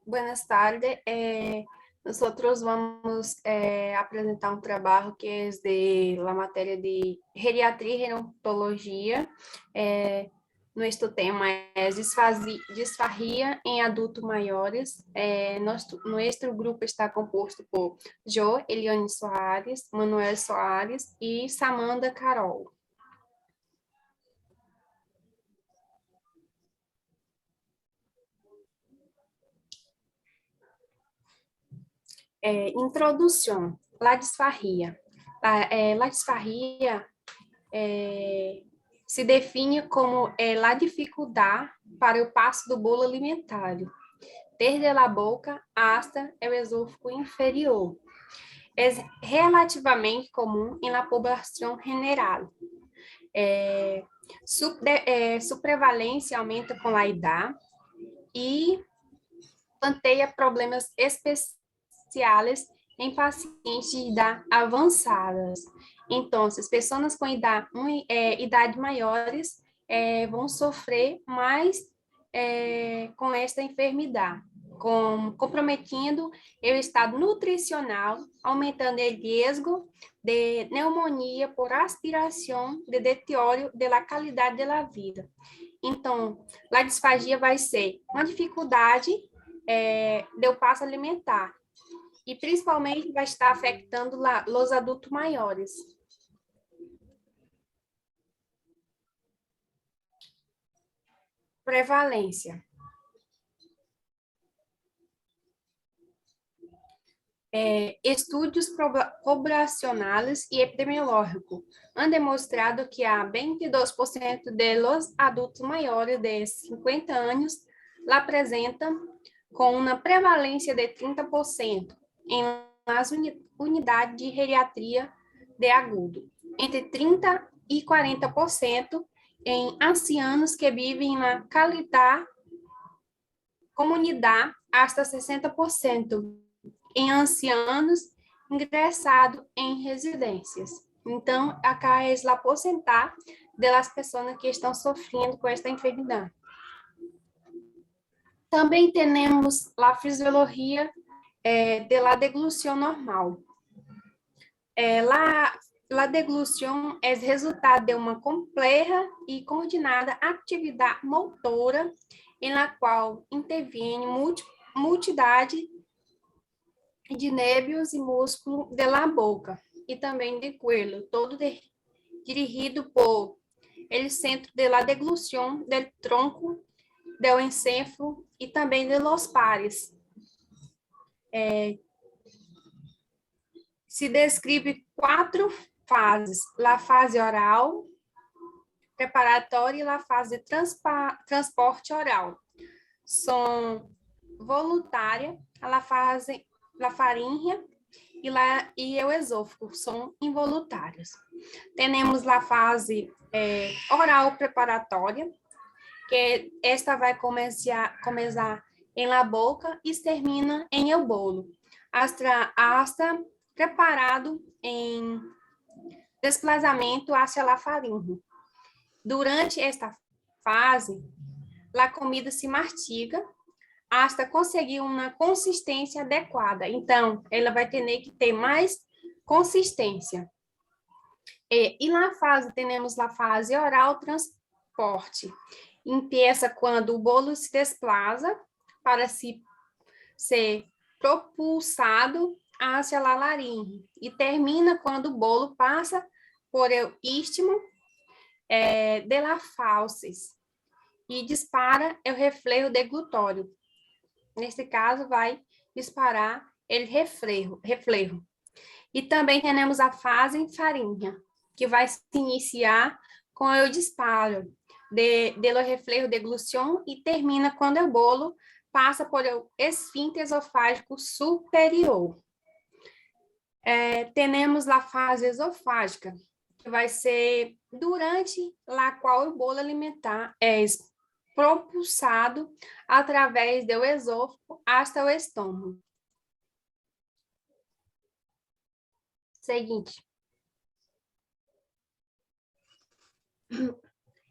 Buenas tardes. Nosotros vamos apresentar um trabalho que é de la matéria de geriatria e gerontologia. Nuestro tema é disfagia em adultos maiores. Nuestro grupo está composto por Jo, Eliane Soares, Manuel Soares e Samanda Carol. Introdução. La disfagia. La disfagia se define como a dificuldade para o passo do bolo alimentar, desde a boca hasta o esôfago inferior. É relativamente comum na população general. Sua prevalência aumenta com a idade e planteia problemas especiais em pacientes de idade avançadas. Então, as pessoas com idade maiores vão sofrer mais com esta enfermidade, comprometendo o estado nutricional, aumentando o risco de pneumonia por aspiração de deterioro da qualidade da vida. Então, a disfagia vai ser uma dificuldade do passo alimentar, e principalmente vai estar afetando os adultos maiores. Prevalência. Estudos populacionais e epidemiológicos han demonstrado que há 22% de los adultos maiores de 50 anos la apresentam com uma prevalência de 30% em as unidades de geriatria de agudo, entre 30% e 40% em ancianos que vivem na comunidade, hasta 60% em ancianos ingressados em residências. Então, acá é a porcentagem das pessoas que estão sofrendo com esta enfermidade. Também temos a fisiologia de la deglução normal. La deglução é resultado de uma complexa e coordenada atividade motora em la qual intervém multidade de nervios e músculos da boca e também de cuello, todo dirigido por el centro de la deglución del tronco, del encéfalo e também de los pares. Se descreve 4 fases: a fase oral, preparatória e a fase de transporte oral. São voluntária, a fase la faringe e o esôfago são involuntários. Temos a fase oral preparatória, que esta vai começar em la boca e termina em el bolo, hasta preparado em desplazamento hacia la faringe. Durante esta fase, a comida se mastiga hasta conseguir uma consistência adequada. Então, ela vai ter que ter mais consistência. E na fase, temos a fase oral transporte. Empieza quando o bolo se desplaza para ser propulsado hacia a laringe e termina quando o bolo passa por o istmo de la fauces e dispara o reflejo deglutório. Nesse caso, vai disparar o reflejo. E também temos a fase farinha, que vai se iniciar com o disparo do reflejo de deglução e termina quando o bolo passa por o esfíncter esofágico superior. Temos a fase esofágica, que vai ser durante a qual o bolo alimentar é propulsado através do esôfago hasta o estômago. Seguinte.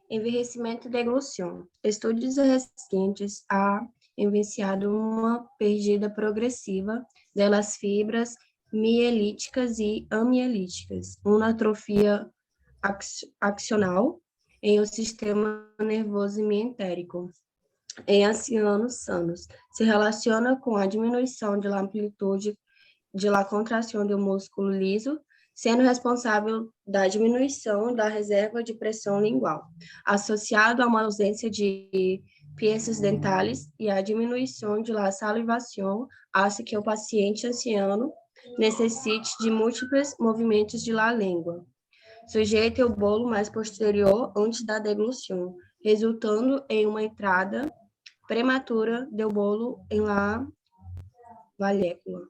Envelhecimento e deglução. Estudos recentes han evidenciado uma perda progressiva das fibras mielíticas e amielíticas, uma atrofia axonal em o sistema nervoso mientérico. Em ancianos sanos, se relaciona com a diminuição da amplitude de la contração do músculo liso, sendo responsável da diminuição da reserva de pressão lingual, associado a uma ausência de piezas dentais e a diminuição de la salivação, hace que o paciente anciano necessite de múltiplos movimentos de la língua. Sujeita o bolo mais posterior antes da deglução, resultando em uma entrada prematura do bolo em la valécula.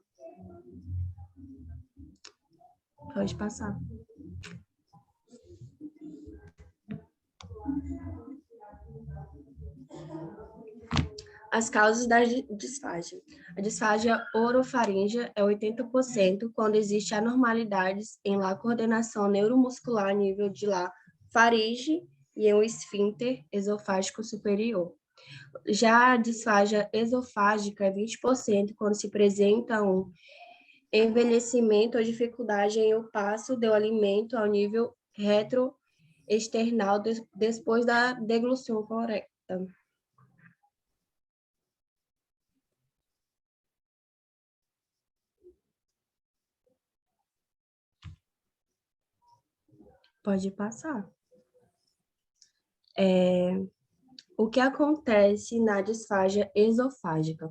Pode passar. As causas da disfagia. A disfagia orofaríngea é 80% quando existe anormalidades em la coordenação neuromuscular a nível de la faringe e em um esfíncter esofágico superior. Já a disfagia esofágica é 20% quando se apresenta um envelhecimento ou dificuldade em o passo do alimento ao nível retroesternal depois da deglução correta. Pode passar. O que acontece na disfagia esofágica?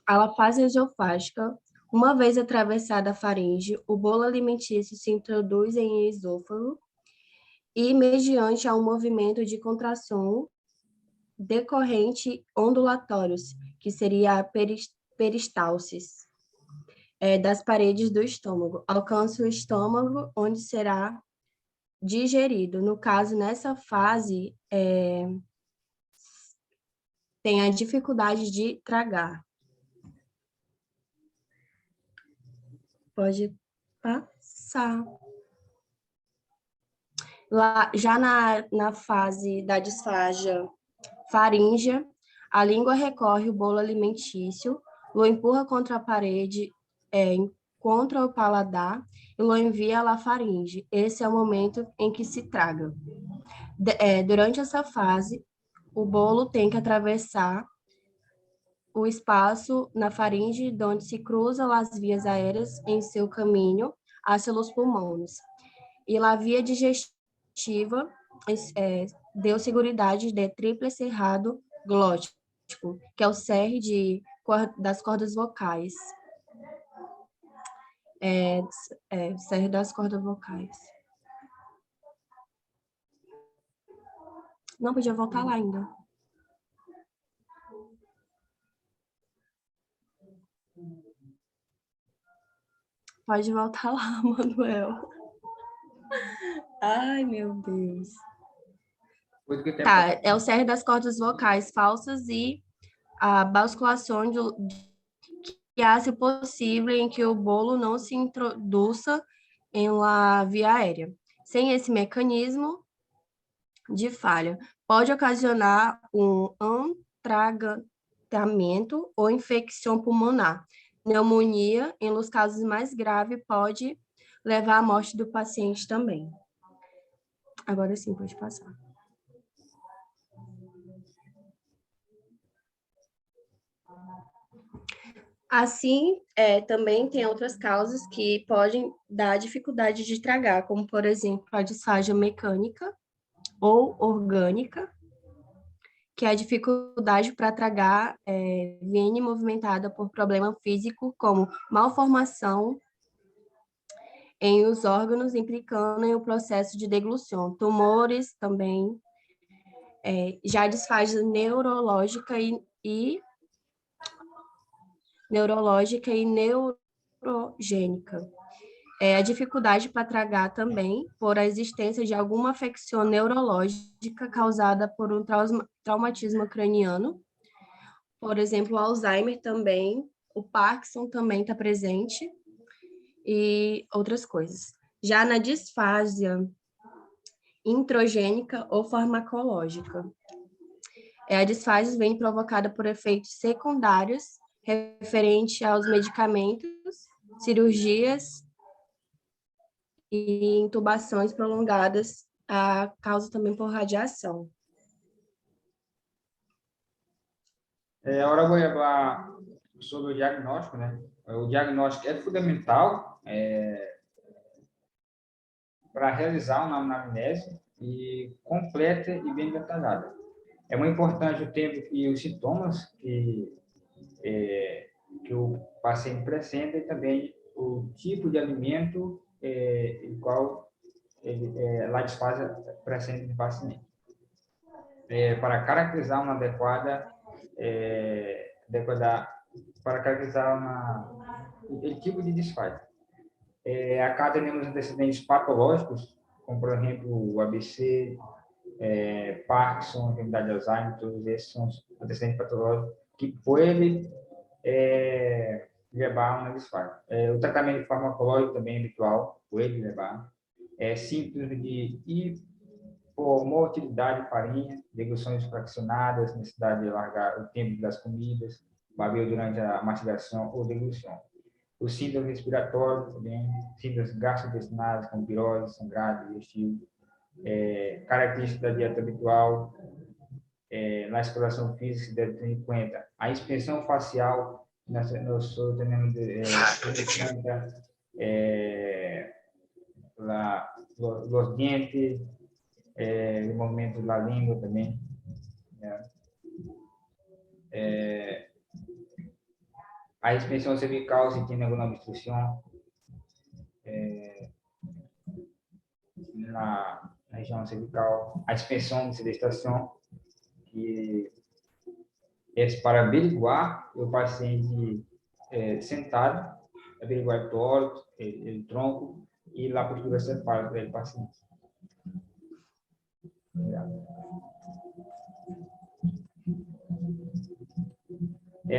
A fase esofágica, uma vez atravessada a faringe, o bolo alimentício se introduz em esôfago e, mediante a um movimento de contração decorrente ondulatórios, que seria a peristalsis, das paredes do estômago, alcança o estômago, onde será digerido. No caso, nessa fase, tem a dificuldade de tragar. Pode passar. Já na fase da disfagia faríngea, a língua recorre o bolo alimentício, o empurra contra a parede, contra o paladar e o envia à faringe. Esse é o momento em que se traga. Durante essa fase, o bolo tem que atravessar o espaço na faringe, onde se cruzam as vias aéreas em seu caminho hacia os pulmões. E a via digestiva deu seguridade de tríplice cerrado glótico, que é o cerne das cordas vocais. Cerne das cordas vocais. Não podia voltar lá ainda. Pode voltar lá, Manuel. Ai, meu Deus. Tá, é o cerne das cordas vocais falsas e a basculação que hace possível em que o bolo não se introduza em uma via aérea. Sem esse mecanismo de falha, pode ocasionar um atragantamento ou infecção pulmonar. Pneumonia, em nos casos mais graves, pode levar à morte do paciente também. Agora sim, pode passar. Assim, também tem outras causas que podem dar dificuldade de tragar, como, por exemplo, a disfagia mecânica ou orgânica, que é a dificuldade para tragar vem movimentada por problema físico, como malformação em os órgãos, implicando em o processo de deglução. Tumores também, já a disfagia neurológica e neurogênica. A dificuldade para tragar também, por a existência de alguma afecção neurológica causada por um traumatismo craniano. Por exemplo, o Alzheimer também, o Parkinson também está presente, e outras coisas. Já na disfasia introgênica ou farmacológica, A disfase vem provocada por efeitos secundários referente aos medicamentos, cirurgias e intubações prolongadas, a causa também por radiação. Agora eu vou falar sobre o diagnóstico, né? O diagnóstico é fundamental para realizar uma anamnese e completa e bem detalhada. É muito importante o tempo e os sintomas que o paciente apresenta e também o tipo de alimento igual lá disfase presente no paciente. Para caracterizar uma para caracterizar o tipo de disfase. Acá temos antecedentes patológicos, como, por exemplo, o ABC, Parkinson, enfermidade de Alzheimer, todos esses são os antecedentes patológicos que podem levar a uma disfase. O tratamento farmacológico também é habitual, pode levar. Símptomas de hipomotilidade farinha, degluções fracionadas, necessidade de alargar o tempo das comidas, babeu durante a mastigação ou deglução. Os síndromes respiratórios também, síndromes gastrointestinais, como virose, sangrado, digestivo, características da dieta habitual, na exploração física se deve ter em conta a expressão facial, nós temos os dentes, o movimento da língua também. A expansão cervical, se tem alguma obstrução na região cervical. A expansão de sedestação, que é para averiguar o paciente sentado, averiguar o tórax, o tronco e a postura cefálica do paciente.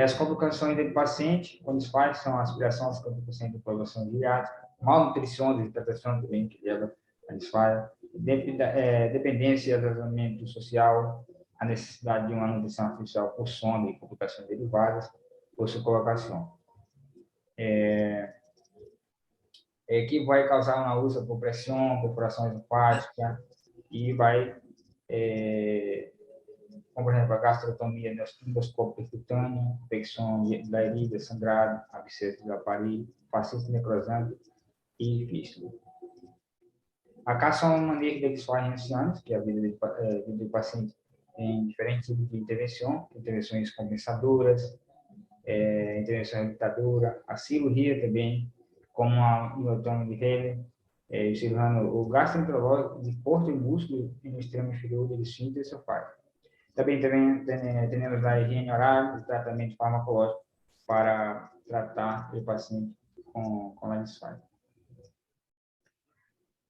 As complicações do paciente, quando se faz, são aspiração a 50% de população geriátrica, malnutrição, desidratação também, que leva a desfalha, dependência do tratamento social, a necessidade de uma nutrição artificial por sonda e complicações derivadas, por sua colocação. Que vai causar uma úlcera por pressão, perfuração esofágica, e vai, como por exemplo, a gastrotomia endoscópica percutânea, infecção da herida, sangrado, abscesso da parede, fascite necrosante e fístula. Acá são maneiras de disfase iniciantes, que é a vida do paciente em diferentes tipos de intervenção, intervenções compensadoras, intervenção reabilitadora, a cirurgia também, como a miotomo de Heller, o gastroenterológico de corte e músculo no extremo inferior do esfíncter esofágico. Também temos a higiene oral e tratamento farmacológico para tratar o paciente com a disfase.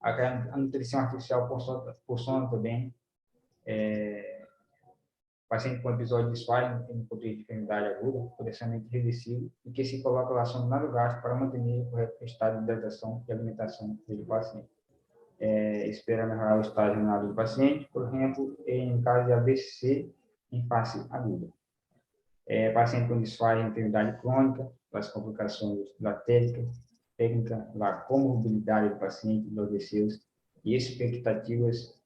A nutrição artificial por sono também, paciente com episódio de disfase tem contexto de enfermidade aguda, potencialmente reversível, e que se coloca lá sono nasogástrico para manter o correto estado de hidratação e alimentação do paciente. Espera melhorar o estado renal do paciente, por exemplo, em caso de AVC em fase aguda. Paciente com disfase em enfermidade crônica, as complicações da técnica, da comorbilidade do paciente, dos AVCs e expectativas